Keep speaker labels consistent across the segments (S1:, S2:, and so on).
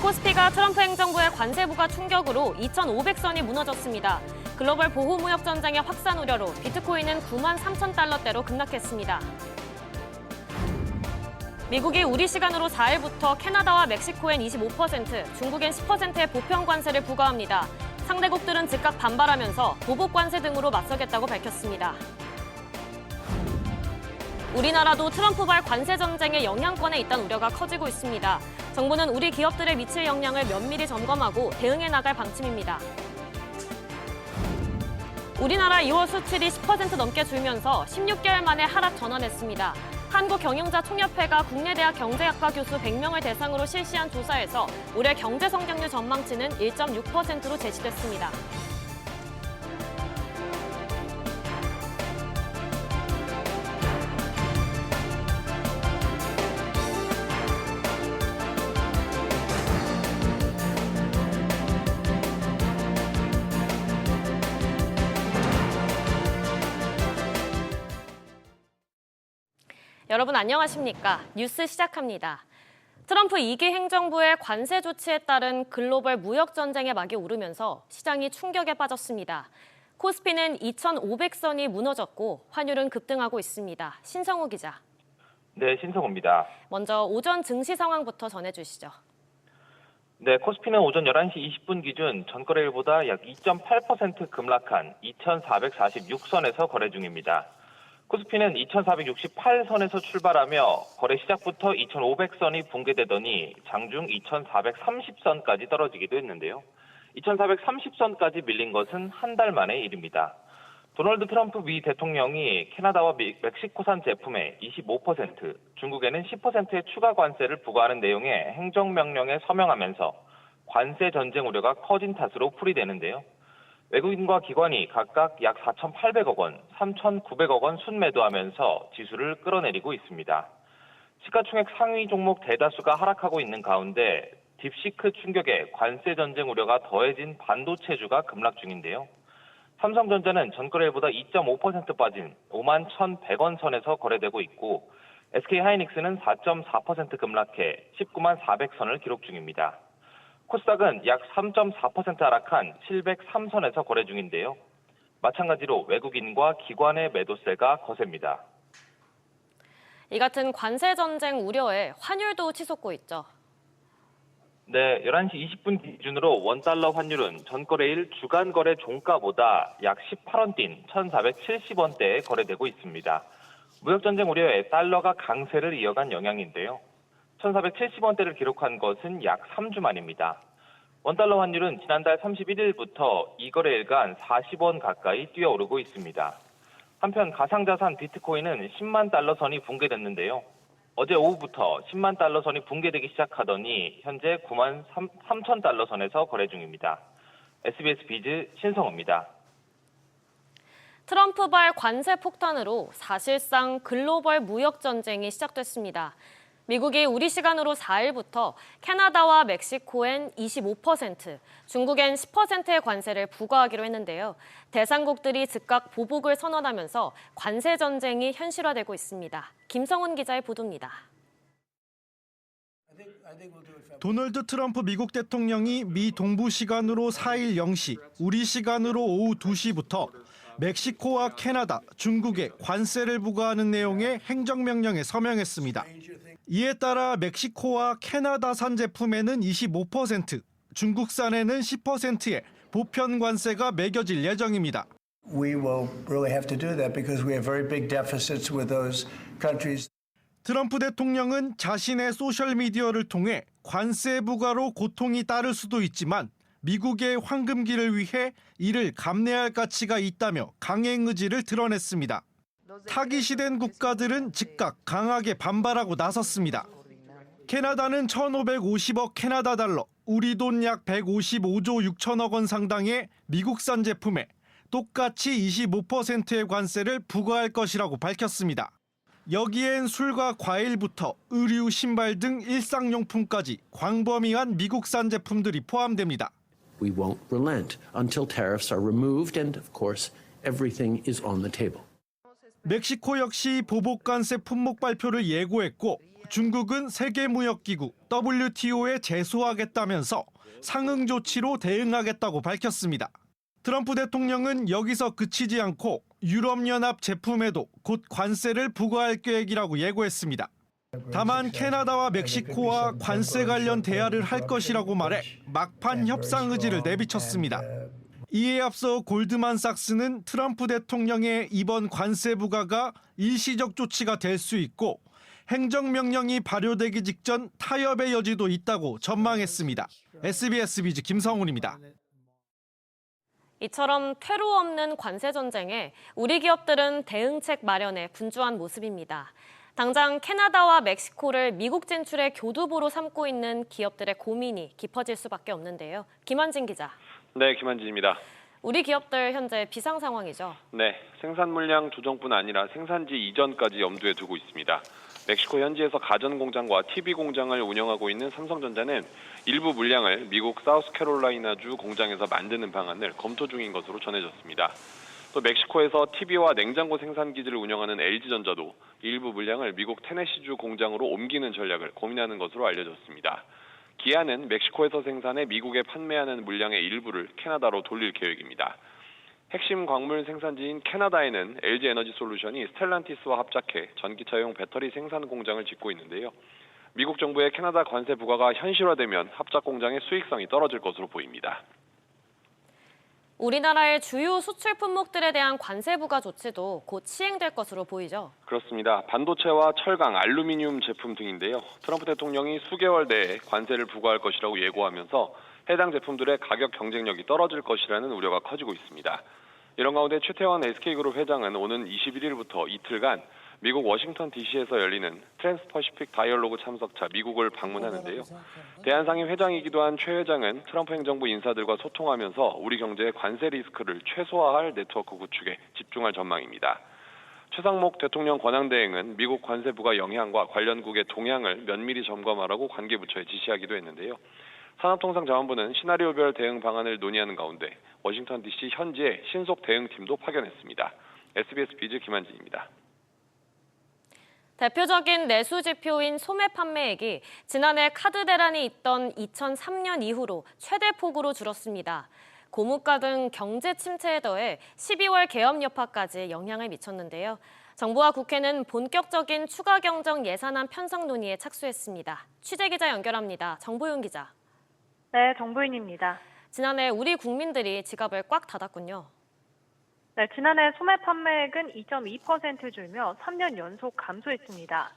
S1: 코스피가 트럼프 행정부의 관세 부과 충격으로 2,500선이 무너졌습니다. 글로벌 보호무역 전쟁의 확산 우려로 비트코인은 93,000달러대로 급락했습니다. 미국이 우리 시간으로 4일부터 캐나다와 멕시코엔 25%, 중국엔 10%의 보편 관세를 부과합니다. 상대국들은 즉각 반발하면서 보복 관세 등으로 맞서겠다고 밝혔습니다. 우리나라도 트럼프발 관세 전쟁의 영향권에 있다는 우려가 커지고 있습니다. 정부는 우리 기업들에 미칠 영향을 면밀히 점검하고 대응해 나갈 방침입니다. 우리나라 2월 수출이 10% 넘게 줄면서 16개월 만에 하락 전환했습니다. 한국경영자총협회가 국내 대학 경제학과 교수 100명을 대상으로 실시한 조사에서 올해 경제 성장률 전망치는 1.6%로 제시됐습니다. 여러분 안녕하십니까? 뉴스 시작합니다. 트럼프 2기 행정부의 관세 조치에 따른 글로벌 무역 전쟁의 막이 오르면서 시장이 충격에 빠졌습니다. 코스피는 2,500선이 무너졌고 환율은 급등하고 있습니다. 신성우 기자.
S2: 네, 신성우입니다.
S1: 먼저 오전 증시 상황부터 전해주시죠.
S2: 네, 코스피는 오전 11시 20분 기준 전거래일보다 약 2.8% 급락한 2,446선에서 거래 중입니다. 코스피는 2,468선에서 출발하며 거래 시작부터 2,500선이 붕괴되더니 장중 2,430선까지 떨어지기도 했는데요. 2,430선까지 밀린 것은 한 달 만의 일입니다. 도널드 트럼프 미 대통령이 캐나다와 멕시코산 제품에 25%, 중국에는 10%의 추가 관세를 부과하는 내용의 행정명령에 서명하면서 관세 전쟁 우려가 커진 탓으로 풀이되는데요. 외국인과 기관이 각각 약 4,800억 원, 3,900억 원 순매도하면서 지수를 끌어내리고 있습니다. 시가총액 상위 종목 대다수가 하락하고 있는 가운데 딥시크 충격에 관세 전쟁 우려가 더해진 반도체주가 급락 중인데요. 삼성전자는 전거래일보다 2.5% 빠진 51,100원 선에서 거래되고 있고 SK하이닉스는 4.4% 급락해 194만 400선을 기록 중입니다. 코스닥은 약 3.4% 하락한 703선에서 거래 중인데요. 마찬가지로 외국인과 기관의 매도세가 거셉니다.
S1: 이 같은 관세 전쟁 우려에 환율도 치솟고 있죠.
S2: 네, 11시 20분 기준으로 원달러 환율은 전거래일 주간 거래 종가보다 약 18원 뛴 1,470원대에 거래되고 있습니다. 무역전쟁 우려에 달러가 강세를 이어간 영향인데요. 1,470원대를 기록한 것은 약 3주 만입니다. 원달러 환율은 지난달 31일부터 이 거래일간 40원 가까이 뛰어오르고 있습니다. 한편 가상자산 비트코인은 10만 달러 선이 붕괴됐는데요. 어제 오후부터 10만 달러 선이 붕괴되기 시작하더니 현재 9만 3천 달러 선에서 거래 중입니다. SBS 비즈 신성호입니다.
S1: 트럼프발 관세 폭탄으로 사실상 글로벌 무역 전쟁이 시작됐습니다. 미국이 우리 시간으로 4일부터 캐나다와 멕시코엔 25%, 중국엔 10%의 관세를 부과하기로 했는데요. 대상국들이 즉각 보복을 선언하면서 관세 전쟁이 현실화되고 있습니다. 김성훈 기자의 보도입니다.
S3: 도널드 트럼프 미국 대통령이 미 동부 시간으로 4일 0시, 우리 시간으로 오후 2시부터 멕시코와 캐나다, 중국에 관세를 부과하는 내용의 행정명령에 서명했습니다. 이에 따라 멕시코와 캐나다산 제품에는 25%, 중국산에는 10%의 보편 관세가 매겨질 예정입니다.
S4: We will really have to do that because we have very big deficits with those countries.
S3: 트럼프 대통령은 자신의 소셜미디어를 통해 관세 부과로 고통이 따를 수도 있지만 미국의 황금기를 위해 이를 감내할 가치가 있다며 강행 의지를 드러냈습니다. 타깃이된 국가들은 즉각 강하게 반발하고 나섰습니다. 캐나다는 1,550억 캐나다 달러, 우리 돈 약 155조 6천억 원 상당의 미국산 제품에 똑같이 25%의 관세를 부과할 것이라고 밝혔습니다. 여기엔 술과 과일부터 의류, 신발 등 일상용품까지 광범위한 미국산 제품들이 포함됩니다.
S5: We won't relent until tariffs are removed and, of course, everything is on the table.
S3: 멕시코 역시 보복 관세 품목 발표를 예고했고 중국은 세계무역기구 WTO에 제소하겠다면서 상응 조치로 대응하겠다고 밝혔습니다. 트럼프 대통령은 여기서 그치지 않고 유럽연합 제품에도 곧 관세를 부과할 계획이라고 예고했습니다. 다만 캐나다와 멕시코와 관세 관련 대화를 할 것이라고 말해 막판 협상 의지를 내비쳤습니다. 이에 앞서 골드만삭스는 트럼프 대통령의 이번 관세 부과가 일시적 조치가 될 수 있고 행정명령이 발효되기 직전 타협의 여지도 있다고 전망했습니다. SBS 비즈 김성훈입니다.
S1: 이처럼 퇴로 없는 관세 전쟁에 우리 기업들은 대응책 마련에 분주한 모습입니다. 당장 캐나다와 멕시코를 미국 진출의 교두보로 삼고 있는 기업들의 고민이 깊어질 수밖에 없는데요. 김한진 기자.
S6: 네, 김한진입니다.
S1: 우리 기업들 현재 비상 상황이죠.
S6: 네, 생산 물량 조정뿐 아니라 생산지 이전까지 염두에 두고 있습니다. 멕시코 현지에서 가전 공장과 TV 공장을 운영하고 있는 삼성전자는 일부 물량을 미국 사우스캐롤라이나주 공장에서 만드는 방안을 검토 중인 것으로 전해졌습니다. 또 멕시코에서 TV와 냉장고 생산 기지를 운영하는 LG전자도 일부 물량을 미국 테네시주 공장으로 옮기는 전략을 고민하는 것으로 알려졌습니다. 기아는 멕시코에서 생산해 미국에 판매하는 물량의 일부를 캐나다로 돌릴 계획입니다. 핵심 광물 생산지인 캐나다에는 LG에너지솔루션이 스텔란티스와 합작해 전기차용 배터리 생산 공장을 짓고 있는데요. 미국 정부의 캐나다 관세 부과가 현실화되면 합작 공장의 수익성이 떨어질 것으로 보입니다.
S1: 우리나라의 주요 수출 품목들에 대한 관세 부과 조치도 곧 시행될 것으로 보이죠.
S6: 그렇습니다. 반도체와 철강, 알루미늄 제품 등인데요. 트럼프 대통령이 수개월 내에 관세를 부과할 것이라고 예고하면서 해당 제품들의 가격 경쟁력이 떨어질 것이라는 우려가 커지고 있습니다. 이런 가운데 최태원 SK그룹 회장은 오는 21일부터 이틀간 미국 워싱턴 DC에서 열리는 트랜스퍼시픽 다이얼로그 참석차 미국을 방문하는데요. 대한상인 회장이기도 한 최 회장은 트럼프 행정부 인사들과 소통하면서 우리 경제의 관세 리스크를 최소화할 네트워크 구축에 집중할 전망입니다. 최상목 대통령 권한대행은 미국 관세 부과 영향과 관련국의 동향을 면밀히 점검하라고 관계부처에 지시하기도 했는데요. 산업통상자원부는 시나리오별 대응 방안을 논의하는 가운데 워싱턴 DC 현지에 신속 대응팀도 파견했습니다. SBS 비즈 김한진입니다.
S1: 대표적인 내수 지표인 소매 판매액이 지난해 카드 대란이 있던 2003년 이후로 최대 폭으로 줄었습니다. 고물가 등 경제 침체에 더해 12월 계엄 여파까지 영향을 미쳤는데요. 정부와 국회는 본격적인 추가 경정 예산안 편성 논의에 착수했습니다. 취재기자 연결합니다. 정보윤 기자.
S7: 네, 정보윤입니다.
S1: 지난해 우리 국민들이 지갑을 꽉 닫았군요.
S7: 네, 지난해 소매 판매액은 2.2% 줄며 3년 연속 감소했습니다.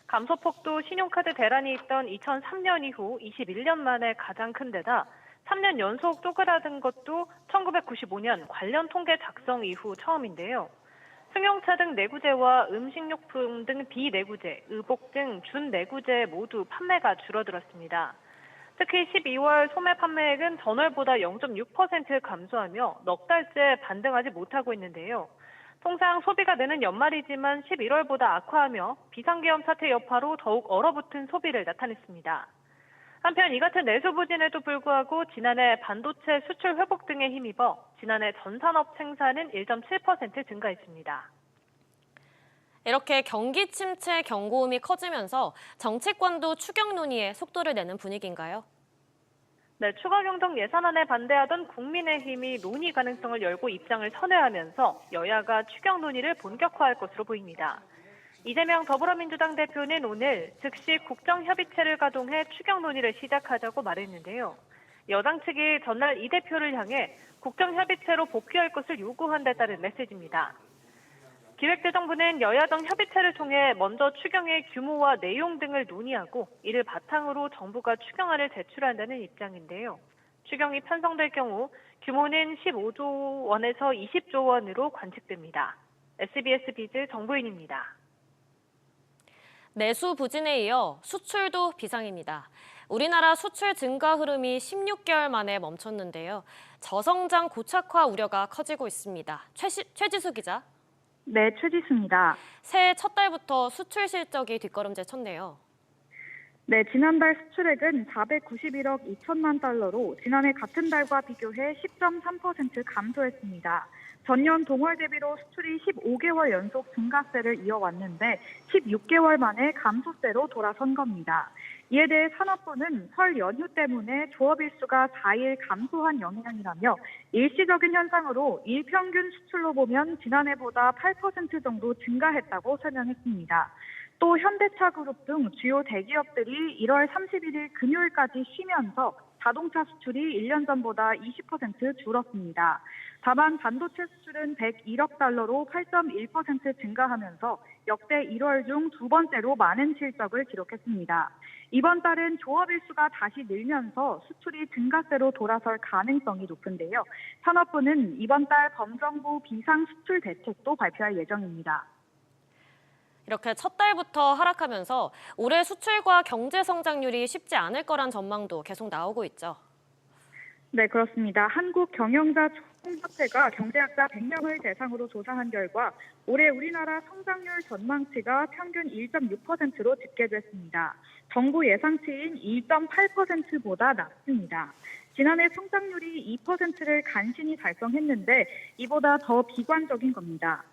S7: 감소폭도 신용카드 대란이 있던 2003년 이후 21년 만에 가장 큰 데다 3년 연속 쪼그라든 것도 1995년 관련 통계 작성 이후 처음인데요. 승용차 등 내구재와 음식료품 등 비내구재, 의복 등 준내구재 모두 판매가 줄어들었습니다. 특히 12월 소매 판매액은 전월보다 0.6% 감소하며 넉 달째 반등하지 못하고 있는데요. 통상 소비가 느는 연말이지만 11월보다 악화하며 비상계엄 사태 여파로 더욱 얼어붙은 소비를 나타냈습니다. 한편 이 같은 내수 부진에도 불구하고 지난해 반도체 수출 회복 등에 힘입어 지난해 전산업 생산은 1.7% 증가했습니다.
S1: 이렇게 경기 침체 경고음이 커지면서 정치권도 추경 논의에 속도를 내는 분위기인가요?
S7: 네, 추가 경정 예산안에 반대하던 국민의힘이 논의 가능성을 열고 입장을 선회하면서 여야가 추경 논의를 본격화할 것으로 보입니다. 이재명 더불어민주당 대표는 오늘 즉시 국정협의체를 가동해 추경 논의를 시작하자고 말했는데요. 여당 측이 전날 이 대표를 향해 국정협의체로 복귀할 것을 요구한 데 따른 메시지입니다. 기획재정부는 여야정 협의체를 통해 먼저 추경의 규모와 내용 등을 논의하고 이를 바탕으로 정부가 추경안을 제출한다는 입장인데요. 추경이 편성될 경우 규모는 15조 원에서 20조 원으로 관측됩니다. SBS 비즈 정보윤입니다.
S1: 내수 부진에 이어 수출도 비상입니다. 우리나라 수출 증가 흐름이 16개월 만에 멈췄는데요. 저성장 고착화 우려가 커지고 있습니다. 최지수 기자.
S8: 네, 최지수입니다.
S1: 새해 첫 달부터 수출 실적이 뒷걸음질 쳤네요.
S8: 네, 지난달 수출액은 491억 2천만 달러로 지난해 같은 달과 비교해 10.3% 감소했습니다. 전년 동월 대비로 수출이 15개월 연속 증가세를 이어왔는데 16개월 만에 감소세로 돌아선 겁니다. 이에 대해 산업부는 설 연휴 때문에 조업 일수가 4일 감소한 영향이라며 일시적인 현상으로 일평균 수출로 보면 지난해보다 8% 정도 증가했다고 설명했습니다. 또 현대차그룹 등 주요 대기업들이 1월 31일 금요일까지 쉬면서 자동차 수출이 1년 전보다 20% 줄었습니다. 다만 반도체 수출은 101억 달러로 8.1% 증가하면서 역대 1월 중 두 번째로 많은 실적을 기록했습니다. 이번 달은 조업 일수가 다시 늘면서 수출이 증가세로 돌아설 가능성이 높은데요. 산업부는 이번 달 범정부 비상 수출 대책도 발표할 예정입니다.
S1: 이렇게 첫 달부터 하락하면서 올해 수출과 경제 성장률이 쉽지 않을 거란 전망도 계속 나오고 있죠.
S8: 네, 그렇습니다. 한국경영자 총협회가 경제학자 100명을 대상으로 조사한 결과 올해 우리나라 성장률 전망치가 평균 1.6%로 집계됐습니다. 정부 예상치인 1.8%보다 낮습니다. 지난해 성장률이 2%를 간신히 달성했는데 이보다 더 비관적인 겁니다.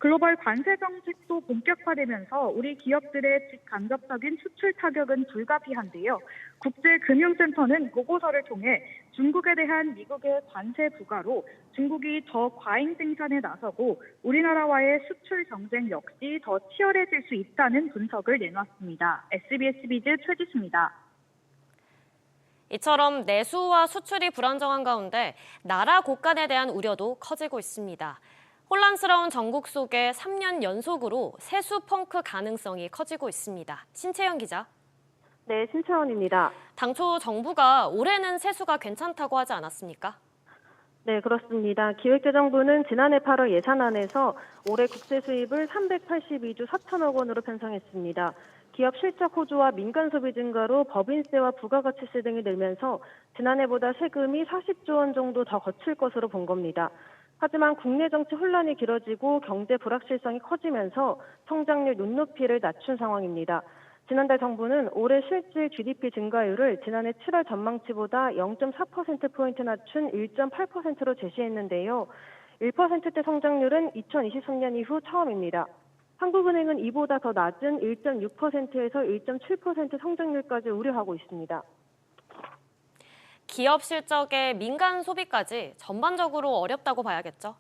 S8: 글로벌 관세 정책도 본격화되면서 우리 기업들의 직간접적인 수출 타격은 불가피한데요. 국제금융센터는 보고서를 통해 중국에 대한 미국의 관세 부과로 중국이 더 과잉 생산에 나서고 우리나라와의 수출 경쟁 역시 더 치열해질 수 있다는 분석을 내놨습니다. SBS 비즈 최지수입니다.
S1: 이처럼 내수와 수출이 불안정한 가운데 나라 곳간에 대한 우려도 커지고 있습니다. 혼란스러운 전국 속에 3년 연속으로 세수 펑크 가능성이 커지고 있습니다. 신채연 기자.
S9: 네, 신채원입니다.
S1: 당초 정부가 올해는 세수가 괜찮다고 하지 않았습니까?
S9: 네, 그렇습니다. 기획재정부는 지난해 8월 예산안에서 올해 국세 수입을 382조 4천억 원으로 편성했습니다. 기업 실적 호조와 민간 소비 증가로 법인세와 부가가치세 등이 늘면서 지난해보다 세금이 40조 원 정도 더 거칠 것으로 본 겁니다. 하지만 국내 정치 혼란이 길어지고 경제 불확실성이 커지면서 성장률 눈높이를 낮춘 상황입니다. 지난달 정부는 올해 실질 GDP 증가율을 지난해 7월 전망치보다 0.4%포인트 낮춘 1.8%로 제시했는데요. 1%대 성장률은 2023년 이후 처음입니다. 한국은행은 이보다 더 낮은 1.6%에서 1.7% 성장률까지 우려하고 있습니다.
S1: 기업 실적에 민간 소비까지 전반적으로 어렵다고 봐야겠죠?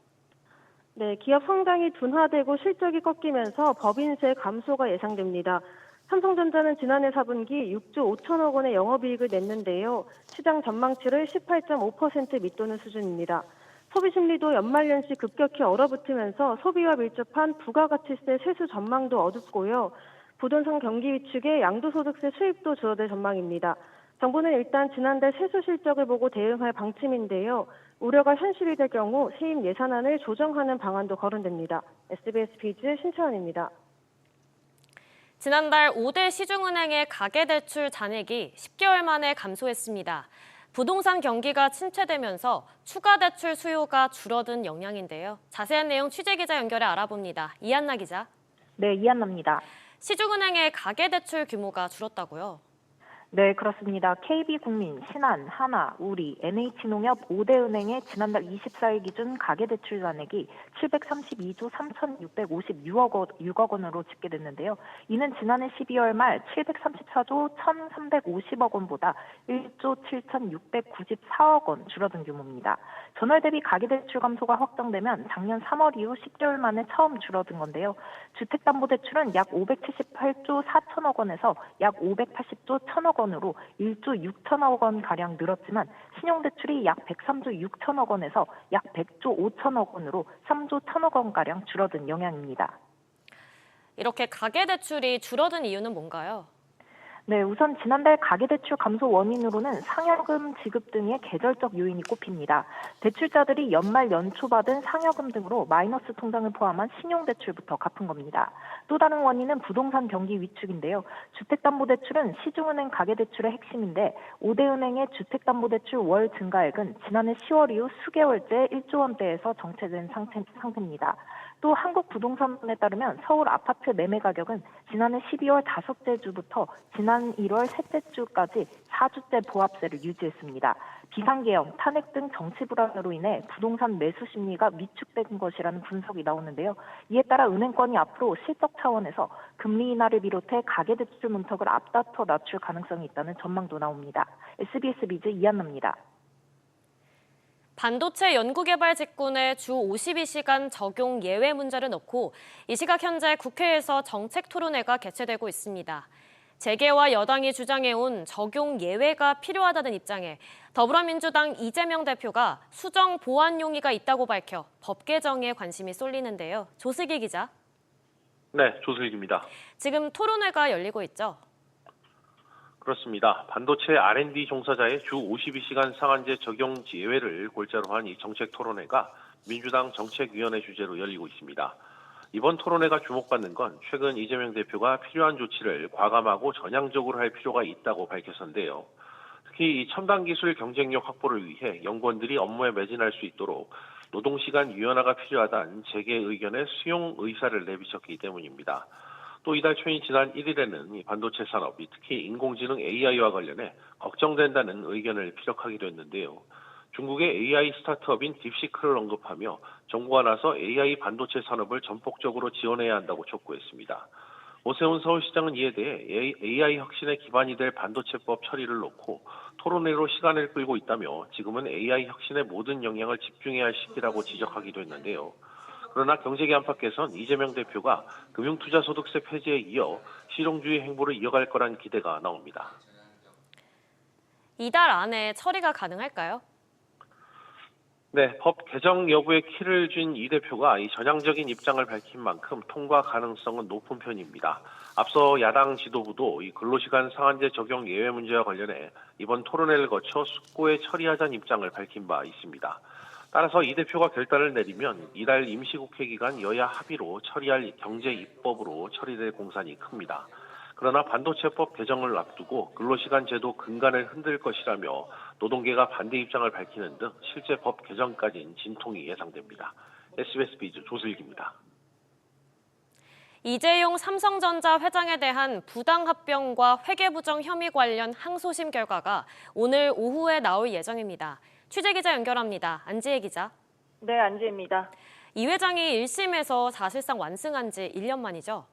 S9: 네, 기업 성장이 둔화되고 실적이 꺾이면서 법인세 감소가 예상됩니다. 삼성전자는 지난해 4분기 6조 5천억 원의 영업이익을 냈는데요. 시장 전망치를 18.5% 밑도는 수준입니다. 소비 심리도 연말연시 급격히 얼어붙으면서 소비와 밀접한 부가가치세 세수 전망도 어둡고요. 부동산 경기 위축에 양도소득세 수입도 줄어들 전망입니다. 정부는 일단 지난달 세수 실적을 보고 대응할 방침인데요. 우려가 현실이 될 경우 세임 예산안을 조정하는 방안도 거론됩니다. SBS 비즈 신채원입니다.
S1: 지난달 5대 시중은행의 가계대출 잔액이 10개월 만에 감소했습니다. 부동산 경기가 침체되면서 추가 대출 수요가 줄어든 영향인데요. 자세한 내용 취재기자 연결해 알아봅니다. 이한나 기자.
S10: 네, 이한나입니다.
S1: 시중은행의 가계대출 규모가 줄었다고요?
S10: 네, 그렇습니다. KB국민, 신한, 하나, 우리, NH농협 5대 은행의 지난달 24일 기준 가계대출 잔액이 732조 3,656억 원으로 집계됐는데요. 이는 지난해 12월 말 734조 1,350억 원보다 1조 7,694억 원 줄어든 규모입니다. 전월 대비 가계대출 감소가 확정되면 작년 3월 이후 10개월 만에 처음 줄어든 건데요. 주택담보대출은 약 578조 4천억 원에서 약 580조 1천억 원으로 1조 6천억 원가량 늘었지만 신용대출이 약 103조 6천억 원에서 약 100조 5천억 원으로 3조 1천억 원가량 줄어든 영향입니다.
S1: 이렇게 가계대출이 줄어든 이유는 뭔가요?
S10: 네, 우선 지난달 가계대출 감소 원인으로는 상여금 지급 등의 계절적 요인이 꼽힙니다. 대출자들이 연말 연초 받은 상여금 등으로 마이너스 통장을 포함한 신용대출부터 갚은 겁니다. 또 다른 원인은 부동산 경기 위축인데요. 주택담보대출은 시중은행 가계대출의 핵심인데 5대 은행의 주택담보대출 월 증가액은 지난해 10월 이후 수개월째 1조 원대에서 정체된 상태입니다. 또 한국부동산에 따르면 서울 아파트 매매 가격은 지난해 12월 다섯째 주부터 지난 1월 셋째 주까지 4주째 보합세를 유지했습니다. 비상계엄, 탄핵 등 정치 불안으로 인해 부동산 매수 심리가 위축된 것이라는 분석이 나오는데요. 이에 따라 은행권이 앞으로 실적 차원에서 금리 인하를 비롯해 가계대출 문턱을 앞다퉈 낮출 가능성이 있다는 전망도 나옵니다. SBS 비즈 이한나입니다.
S1: 반도체 연구개발 직군의 주 52시간 적용 예외 문제를 놓고 이 시각 현재 국회에서 정책 토론회가 개최되고 있습니다. 재계와 여당이 주장해온 적용 예외가 필요하다는 입장에 더불어민주당 이재명 대표가 수정 보완 용의가 있다고 밝혀 법 개정에 관심이 쏠리는데요. 조슬기 기자.
S11: 네, 조슬기입니다.
S1: 지금 토론회가 열리고 있죠?
S11: 그렇습니다. 반도체 R&D 종사자의 주 52시간 상한제 적용 예외를 골자로 한 이 정책 토론회가 민주당 정책위원회 주재로 열리고 있습니다. 이번 토론회가 주목받는 건 최근 이재명 대표가 필요한 조치를 과감하고 전향적으로 할 필요가 있다고 밝혀서인데요. 특히 이 첨단 기술 경쟁력 확보를 위해 연구원들이 업무에 매진할 수 있도록 노동시간 유연화가 필요하다는 재계 의견에 수용 의사를 내비쳤기 때문입니다. 또 이달 초인 지난 1일에는 이 반도체 산업이 특히 인공지능 AI와 관련해 걱정된다는 의견을 피력하기도 했는데요. 중국의 AI 스타트업인 딥시크를 언급하며 정부가 나서 AI 반도체 산업을 전폭적으로 지원해야 한다고 촉구했습니다. 오세훈 서울시장은 이에 대해 AI 혁신의 기반이 될 반도체법 처리를 놓고 토론회로 시간을 끌고 있다며 지금은 AI 혁신의 모든 영향을 집중해야 할 시기라고 지적하기도 했는데요. 그러나 경제계 안팎에선 이재명 대표가 금융투자소득세 폐지에 이어 실용주의 행보를 이어갈 거란 기대가 나옵니다.
S1: 이달 안에 처리가 가능할까요?
S11: 네, 법 개정 여부에 키를 쥔 이 대표가 이 전향적인 입장을 밝힌 만큼 통과 가능성은 높은 편입니다. 앞서 야당 지도부도 이 근로시간 상한제 적용 예외 문제와 관련해 이번 토론회를 거쳐 숙고에 처리하자는 입장을 밝힌 바 있습니다. 따라서 이 대표가 결단을 내리면 이달 임시국회 기간 여야 합의로 처리할 경제 입법으로 처리될 공산이 큽니다. 그러나 반도체법 개정을 앞두고 근로시간 제도 근간을 흔들 것이라며 노동계가 반대 입장을 밝히는 등 실제 법 개정까지는 진통이 예상됩니다. SBS 비즈 조슬기입니다.
S1: 이재용 삼성전자 회장에 대한 부당합병과 회계부정 혐의 관련 항소심 결과가 오늘 오후에 나올 예정입니다. 취재기자 연결합니다. 안지혜 기자.
S12: 네, 안지혜입니다.
S1: 이 회장이 1심에서 사실상 완승한 지 1년 만이죠?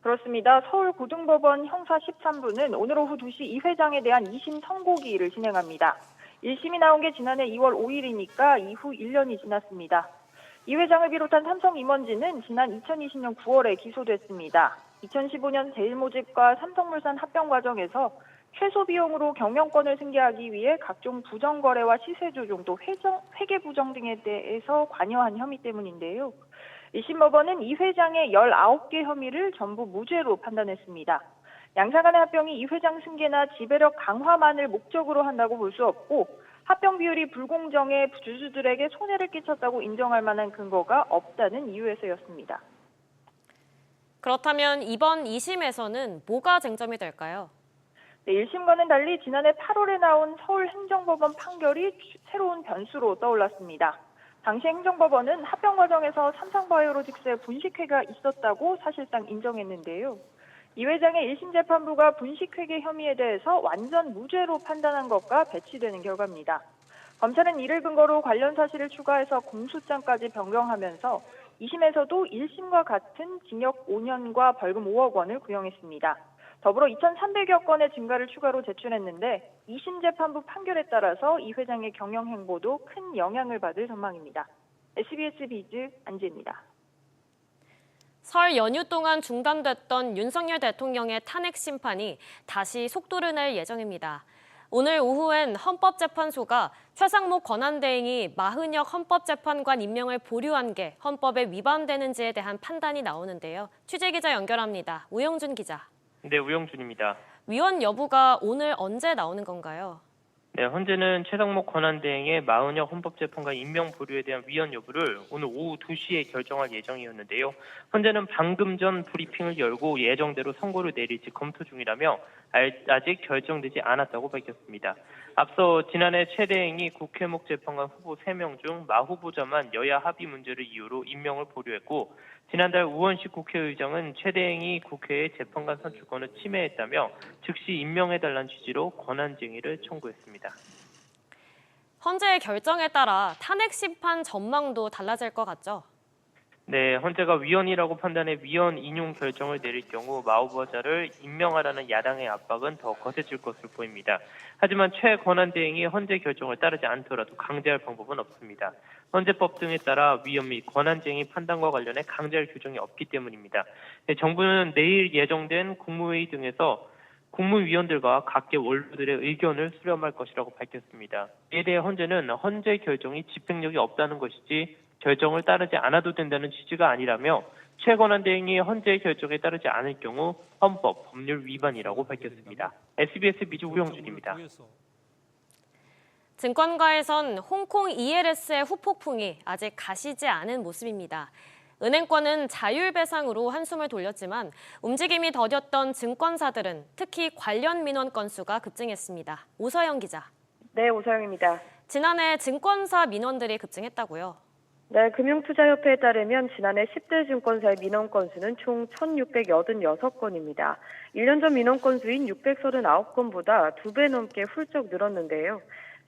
S12: 그렇습니다. 서울고등법원 형사 13부는 오늘 오후 2시 이 회장에 대한 2심 선고기일을 진행합니다. 1심이 나온 게 지난해 2월 5일이니까 이후 1년이 지났습니다. 이 회장을 비롯한 삼성 임원진은 지난 2020년 9월에 기소됐습니다. 2015년 제일모직과 삼성물산 합병 과정에서 최소 비용으로 경영권을 승계하기 위해 각종 부정거래와 시세조종 또 회계부정 등에 대해서 관여한 혐의 때문인데요. 1심 법원은 이 회장의 19개 혐의를 전부 무죄로 판단했습니다. 양사 간의 합병이 이 회장 승계나 지배력 강화만을 목적으로 한다고 볼 수 없고 합병 비율이 불공정해 주주들에게 손해를 끼쳤다고 인정할 만한 근거가 없다는 이유에서였습니다.
S1: 그렇다면 이번 2심에서는 뭐가 쟁점이 될까요?
S12: 네, 1심과는 달리 지난해 8월에 나온 서울행정법원 판결이 새로운 변수로 떠올랐습니다. 당시 행정법원은 합병 과정에서 삼성바이오로직스의 분식회가 있었다고 사실상 인정했는데요. 이 회장의 1심 재판부가 분식회계 혐의에 대해서 완전 무죄로 판단한 것과 배치되는 결과입니다. 검찰은 이를 근거로 관련 사실을 추가해서 공소장까지 변경하면서 2심에서도 1심과 같은 징역 5년과 벌금 5억 원을 구형했습니다. 더불어 2,300여 건의 증가를 추가로 제출했는데 2심 재판부 판결에 따라서 이 회장의 경영 행보도 큰 영향을 받을 전망입니다. SBS 비즈 안지혜입니다.
S1: 설 연휴 동안 중단됐던 윤석열 대통령의 탄핵 심판이 다시 속도를 낼 예정입니다. 오늘 오후엔 헌법재판소가 최상목 권한대행이 마흔혁 헌법재판관 임명을 보류한 게 헌법에 위반되는지에 대한 판단이 나오는데요. 취재기자 연결합니다. 우영준 기자.
S13: 네, 우영준입니다.
S1: 위헌 여부가 오늘 언제 나오는 건가요?
S13: 네, 현재는 최상목 권한대행의 마은혁 헌법재판관 임명 보류에 대한 위헌 여부를 오늘 오후 2시에 결정할 예정이었는데요. 현재는 방금 전 브리핑을 열고 예정대로 선고를 내릴지 검토 중이라며 아직 결정되지 않았다고 밝혔습니다. 앞서 지난해 최 대행이 국회목 재판관 후보 3명 중 마 후보자만 여야 합의 문제를 이유로 임명을 보류했고, 지난달 우원식 국회의장은 최 대행이 국회의 재판관 선출권을 침해했다며 즉시 임명해달라는 취지로 권한쟁의를 청구했습니다.
S1: 헌재의 결정에 따라 탄핵 심판 전망도 달라질 것 같죠?
S13: 네, 헌재가 위헌이라고 판단해 위헌 인용 결정을 내릴 경우 마 후보자를 임명하라는 야당의 압박은 더 거세질 것으로 보입니다. 하지만 최 권한대행이 헌재 결정을 따르지 않더라도 강제할 방법은 없습니다. 헌재법 등에 따라 위헌 및 권한쟁의 판단과 관련해 강제할 규정이 없기 때문입니다. 네, 정부는 내일 예정된 국무회의 등에서 국무위원들과 각계 원로들의 의견을 수렴할 것이라고 밝혔습니다. 이에 대해 헌재는 헌재 결정이 집행력이 없다는 것이지 결정을 따르지 않아도 된다는 취지가 아니라며 최 권한대행이 헌재 결정에 따르지 않을 경우 헌법, 법률 위반이라고 밝혔습니다. SBS 미주 우영준입니다.
S1: 증권가에선 홍콩 ELS의 후폭풍이 아직 가시지 않은 모습입니다. 은행권은 자율배상으로 한숨을 돌렸지만 움직임이 더뎠던 증권사들은 특히 관련 민원 건수가 급증했습니다. 오서영 기자.
S14: 네, 오서영입니다.
S1: 지난해 증권사 민원들이 급증했다고요?
S14: 네, 금융투자협회에 따르면 지난해 10대 증권사의 민원 건수는 총 1,686건입니다. 1년 전 민원 건수인 639건보다 2배 넘게 훌쩍 늘었는데요.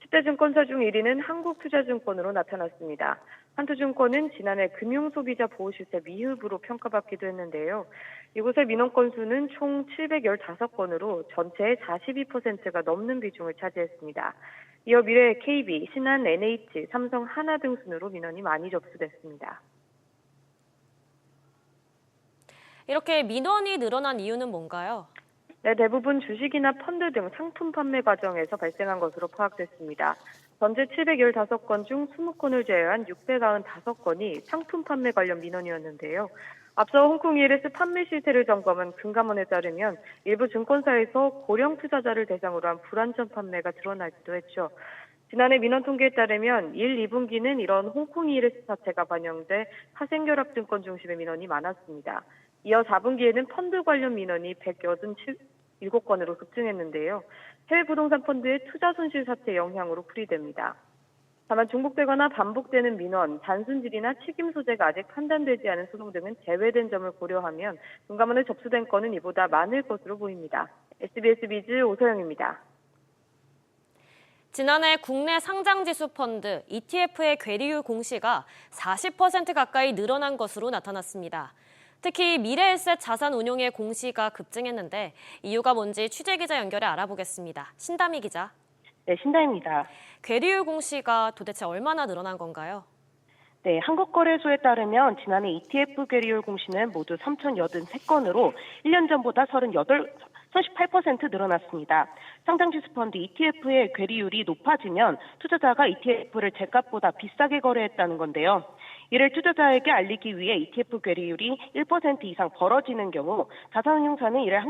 S14: 10대 증권사 중 1위는 한국투자증권으로 나타났습니다. 한투증권은 지난해 금융소비자 보호실세 미흡으로 평가받기도 했는데요. 이곳의 민원 건수는 총 715건으로 전체의 42%가 넘는 비중을 차지했습니다. 이어 미래 KB, 신한, NH, 삼성, 하나 등 순으로 민원이 많이 접수됐습니다.
S1: 이렇게 민원이 늘어난 이유는 뭔가요?
S14: 네, 대부분 주식이나 펀드 등 상품 판매 과정에서 발생한 것으로 파악됐습니다. 전체 715건 중 20건을 제외한 695건이 상품 판매 관련 민원이었는데요. 앞서 홍콩 ELS 판매 실태를 점검한 금감원에 따르면 일부 증권사에서 고령 투자자를 대상으로 한 불안전 판매가 드러나기도 했죠. 지난해 민원 통계에 따르면 1, 2분기는 이런 홍콩 ELS 사태가 반영돼 화생결합증권 중심의 민원이 많았습니다. 이어 4분기에는 펀드 관련 민원이 187건으로 급증했는데요. 해외 부동산 펀드의 투자 손실 사태 영향으로 풀이됩니다. 다만 중복되거나 반복되는 민원, 단순질이나 책임 소재가 아직 판단되지 않은 소송 등은 제외된 점을 고려하면 금감원에 접수된 건은 이보다 많을 것으로 보입니다. SBS 비즈 오서영입니다.
S1: 지난해 국내 상장지수 펀드 ETF의 괴리율 공시가 40% 가까이 늘어난 것으로 나타났습니다. 특히 미래에셋 자산 운용의 공시가 급증했는데 이유가 뭔지 취재기자 연결해 알아보겠습니다. 신다미 기자.
S15: 네, 신다입니다.
S1: 괴리율 공시가 도대체 얼마나 늘어난 건가요?
S15: 네, 한국거래소에 따르면 지난해 ETF 괴리율 공시는 모두 3,083건으로 1년 전보다 38% 늘어났습니다. 상장지수 펀드 ETF의 괴리율이 높아지면 투자자가 ETF를 제값보다 비싸게 거래했다는 건데요. 이를 투자자에게 알리기 위해 ETF 괴리율이 1% 이상 벌어지는 경우 자산운용사는 이를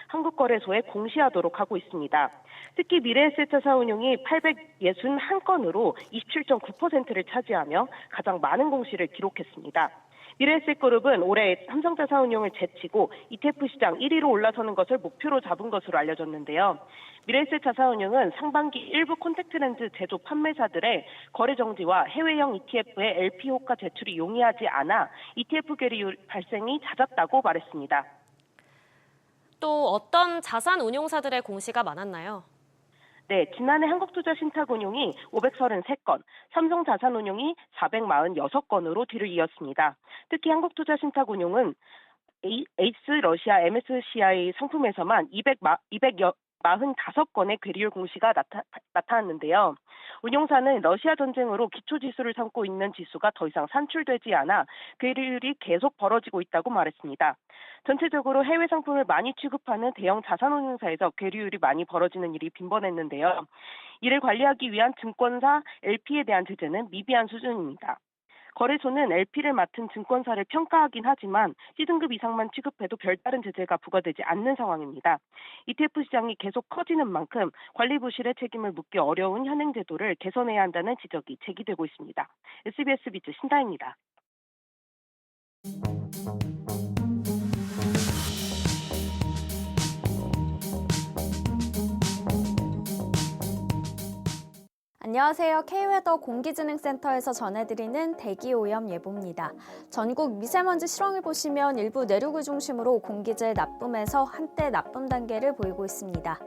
S15: 한국거래소에 공시하도록 하고 있습니다. 특히 미래에셋 자산운용이 861건으로 27.9%를 차지하며 가장 많은 공시를 기록했습니다. 미래에셋그룹은 올해 삼성자산운용을 제치고 ETF 시장 1위로 올라서는 것을 목표로 잡은 것으로 알려졌는데요. 미래에셋 자산운용은 상반기 일부 콘택트렌즈 제조 판매사들의 거래 정지와 해외형 ETF의 LP 호가 제출이 용이하지 않아 ETF 괴리율 발생이 잦았다고 말했습니다.
S1: 또 어떤 자산 운용사들의 공시가 많았나요?
S15: 네, 지난해 한국투자신탁운용이 533건, 삼성자산운용이 446건으로 뒤를 이었습니다. 특히 한국투자신탁운용은 에이스 러시아 MSCI 상품에서만 245건의 괴리율 공시가 나타났는데요. 운용사는 러시아 전쟁으로 기초지수를 삼고 있는 지수가 더 이상 산출되지 않아 괴리율이 계속 벌어지고 있다고 말했습니다. 전체적으로 해외 상품을 많이 취급하는 대형 자산운용사에서 괴리율이 많이 벌어지는 일이 빈번했는데요. 이를 관리하기 위한 증권사 LP에 대한 제재는 미비한 수준입니다. 거래소는 LP를 맡은 증권사를 평가하긴 하지만 C등급 이상만 취급해도 별다른 제재가 부과되지 않는 상황입니다. ETF 시장이 계속 커지는 만큼 관리 부실의 책임을 묻기 어려운 현행 제도를 개선해야 한다는 지적이 제기되고 있습니다. SBS 비즈 신다입니다.
S16: 안녕하세요. K웨더 공기진흥센터에서 전해드리는 대기오염 예보입니다. 전국 미세먼지 실황을 보시면 일부 내륙을 중심으로 공기질 나쁨에서 한때 나쁨 단계를 보이고 있습니다.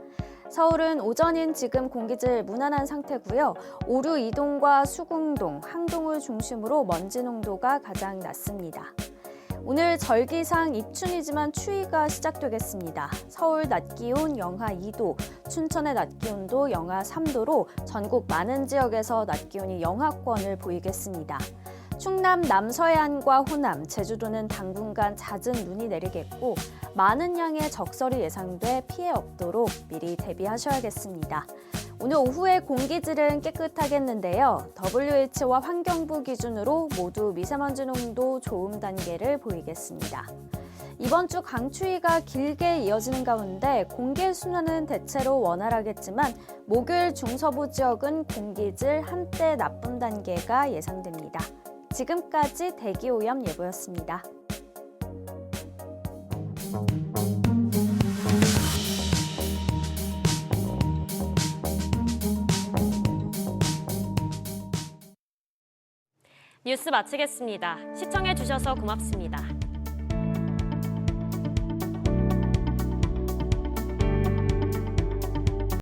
S16: 서울은 오전인 지금 공기질 무난한 상태고요. 오류 이동과 수궁동, 항동을 중심으로 먼지 농도가 가장 낮습니다. 오늘 절기상 입춘이지만 추위가 시작되겠습니다. 서울 낮 기온 영하 2도, 춘천의 낮 기온도 영하 3도로 전국 많은 지역에서 낮 기온이 영하권을 보이겠습니다. 충남 남서해안과 호남, 제주도는 당분간 잦은 눈이 내리겠고 많은 양의 적설이 예상돼 피해 없도록 미리 대비하셔야겠습니다. 오늘 오후에 공기질은 깨끗하겠는데요. WH와 환경부 기준으로 모두 미세먼지 농도 좋음 단계를 보이겠습니다. 이번 주 강추위가 길게 이어지는 가운데 공기의 순환은 대체로 원활하겠지만 목요일 중서부 지역은 공기질 한때 나쁨 단계가 예상됩니다. 지금까지 대기오염 예보였습니다.
S1: 뉴스 마치겠습니다. 시청해주셔서 고맙습니다.